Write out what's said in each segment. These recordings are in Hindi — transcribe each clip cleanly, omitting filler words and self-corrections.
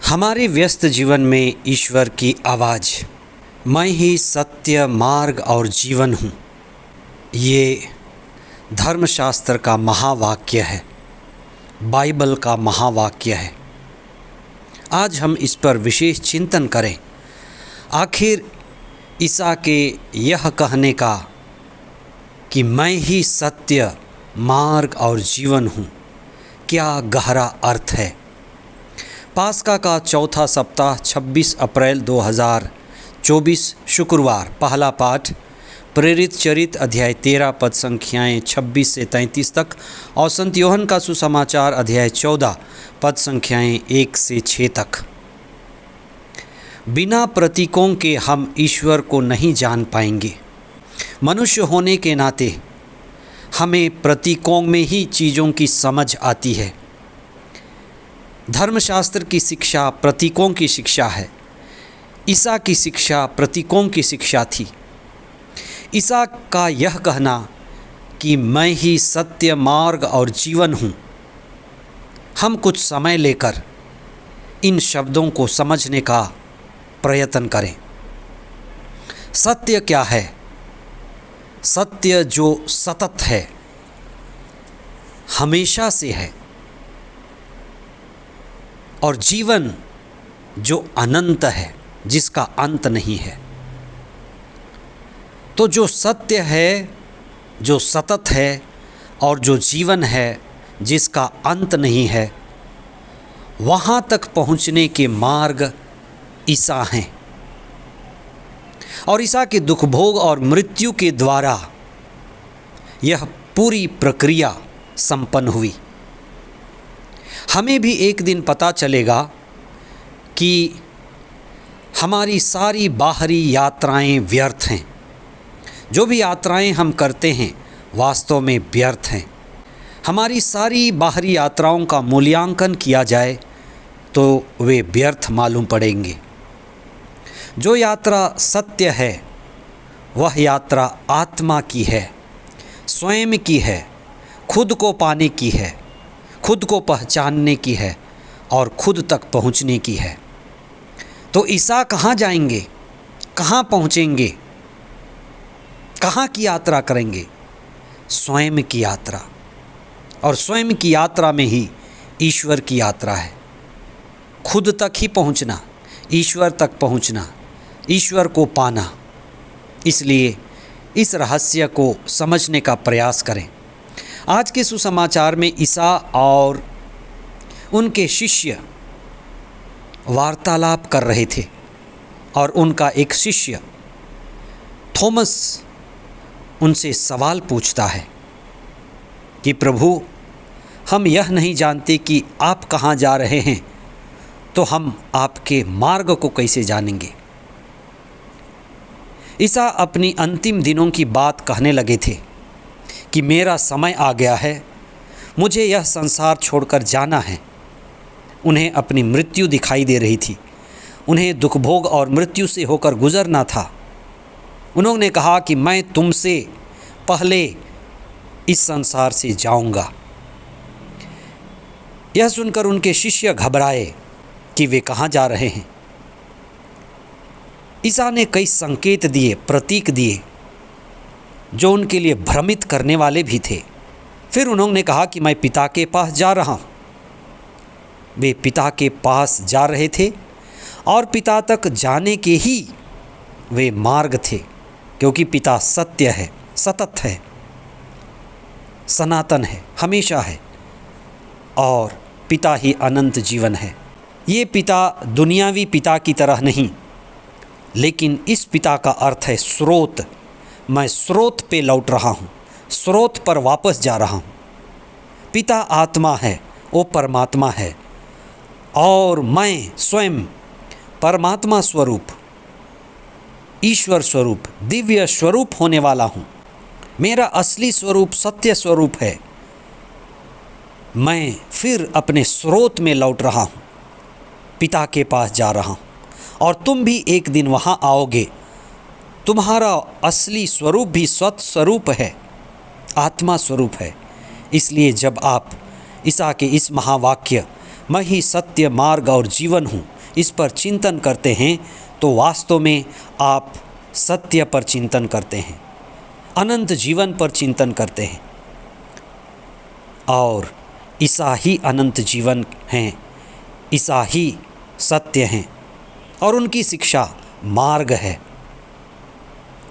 हमारे व्यस्त जीवन में ईश्वर की आवाज़, मैं ही सत्य, मार्ग और जीवन हूँ, ये धर्मशास्त्र का महावाक्य है, बाइबल का महावाक्य है। आज हम इस पर विशेष चिंतन करें। आखिर ईसा के यह कहने का कि मैं ही सत्य, मार्ग और जीवन हूँ, क्या गहरा अर्थ है। पास्का का चौथा सप्ताह 26 अप्रैल 2024 शुक्रवार। पहला पाठ प्रेरित चरित अध्याय 13 पद संख्याएँ 26 से 33 तक और संत यूहन्ना का सुसमाचार अध्याय 14 पद संख्याएँ 1 से 6 तक। बिना प्रतीकों के हम ईश्वर को नहीं जान पाएंगे। मनुष्य होने के नाते हमें प्रतीकों में ही चीज़ों की समझ आती है। धर्मशास्त्र की शिक्षा प्रतीकों की शिक्षा है। ईसा की शिक्षा प्रतीकों की शिक्षा थी। ईसा का यह कहना कि मैं ही सत्य, मार्ग और जीवन हूँ, हम कुछ समय लेकर इन शब्दों को समझने का प्रयत्न करें। सत्य क्या है? सत्य जो सतत है, हमेशा से है, और जीवन जो अनंत है, जिसका अंत नहीं है। तो जो सत्य है, जो सतत है और जो जीवन है, जिसका अंत नहीं है, वहाँ तक पहुँचने के मार्ग ईसा हैं। और ईसा के दुख भोग और मृत्यु के द्वारा यह पूरी प्रक्रिया संपन्न हुई। हमें भी एक दिन पता चलेगा कि हमारी सारी बाहरी यात्राएं व्यर्थ हैं। जो भी यात्राएं हम करते हैं वास्तव में व्यर्थ हैं। हमारी सारी बाहरी यात्राओं का मूल्यांकन किया जाए तो वे व्यर्थ मालूम पड़ेंगे। जो यात्रा सत्य है वह यात्रा आत्मा की है, स्वयं की है, खुद को पाने की है, खुद को पहचानने की है और खुद तक पहुंचने की है। तो ईसा कहाँ जाएंगे, कहाँ पहुँचेंगे, कहाँ की यात्रा करेंगे? स्वयं की यात्रा। और स्वयं की यात्रा में ही ईश्वर की यात्रा है। खुद तक ही पहुँचना, ईश्वर तक पहुँचना, ईश्वर को पाना। इसलिए इस रहस्य को समझने का प्रयास करें। आज के सुसमाचार में ईसा और उनके शिष्य वार्तालाप कर रहे थे और उनका एक शिष्य थॉमस उनसे सवाल पूछता है कि प्रभु, हम यह नहीं जानते कि आप कहाँ जा रहे हैं, तो हम आपके मार्ग को कैसे जानेंगे? ईसा अपनी अंतिम दिनों की बात कहने लगे थे कि मेरा समय आ गया है, मुझे यह संसार छोड़कर जाना है। उन्हें अपनी मृत्यु दिखाई दे रही थी। उन्हें दुख भोग और मृत्यु से होकर गुजरना था। उन्होंने कहा कि मैं तुमसे पहले इस संसार से जाऊंगा। यह सुनकर उनके शिष्य घबराए कि वे कहाँ जा रहे हैं। ईसा ने कई संकेत दिए, प्रतीक दिए, जो उनके लिए भ्रमित करने वाले भी थे। फिर उन्होंने कहा कि मैं पिता के पास जा रहा हूँ। वे पिता के पास जा रहे थे और पिता तक जाने के ही वे मार्ग थे, क्योंकि पिता सत्य है, सतत है, सनातन है, हमेशा है, और पिता ही अनंत जीवन है। ये पिता दुनियावी पिता की तरह नहीं, लेकिन इस पिता का अर्थ है स्रोत। मैं स्रोत पे लौट रहा हूँ, स्रोत पर वापस जा रहा हूँ। पिता आत्मा है, वो परमात्मा है, और मैं स्वयं परमात्मा स्वरूप, ईश्वर स्वरूप, दिव्य स्वरूप होने वाला हूँ। मेरा असली स्वरूप सत्य स्वरूप है। मैं फिर अपने स्रोत में लौट रहा हूँ, पिता के पास जा रहा हूँ, और तुम भी एक दिन वहाँ आओगे। तुम्हारा असली स्वरूप भी सत स्वरूप है, आत्मा स्वरूप है। इसलिए जब आप ईसा के इस महावाक्य मैं ही सत्य, मार्ग और जीवन हूँ इस पर चिंतन करते हैं तो वास्तव में आप सत्य पर चिंतन करते हैं, अनंत जीवन पर चिंतन करते हैं। और ईसा ही अनंत जीवन हैं, ईसा ही सत्य हैं और उनकी शिक्षा मार्ग है।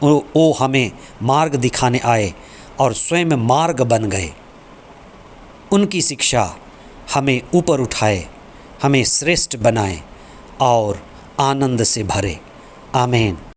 वो हमें मार्ग दिखाने आए और स्वयं मार्ग बन गए। उनकी शिक्षा हमें ऊपर उठाए, हमें श्रेष्ठ बनाए और आनंद से भरे। आमीन।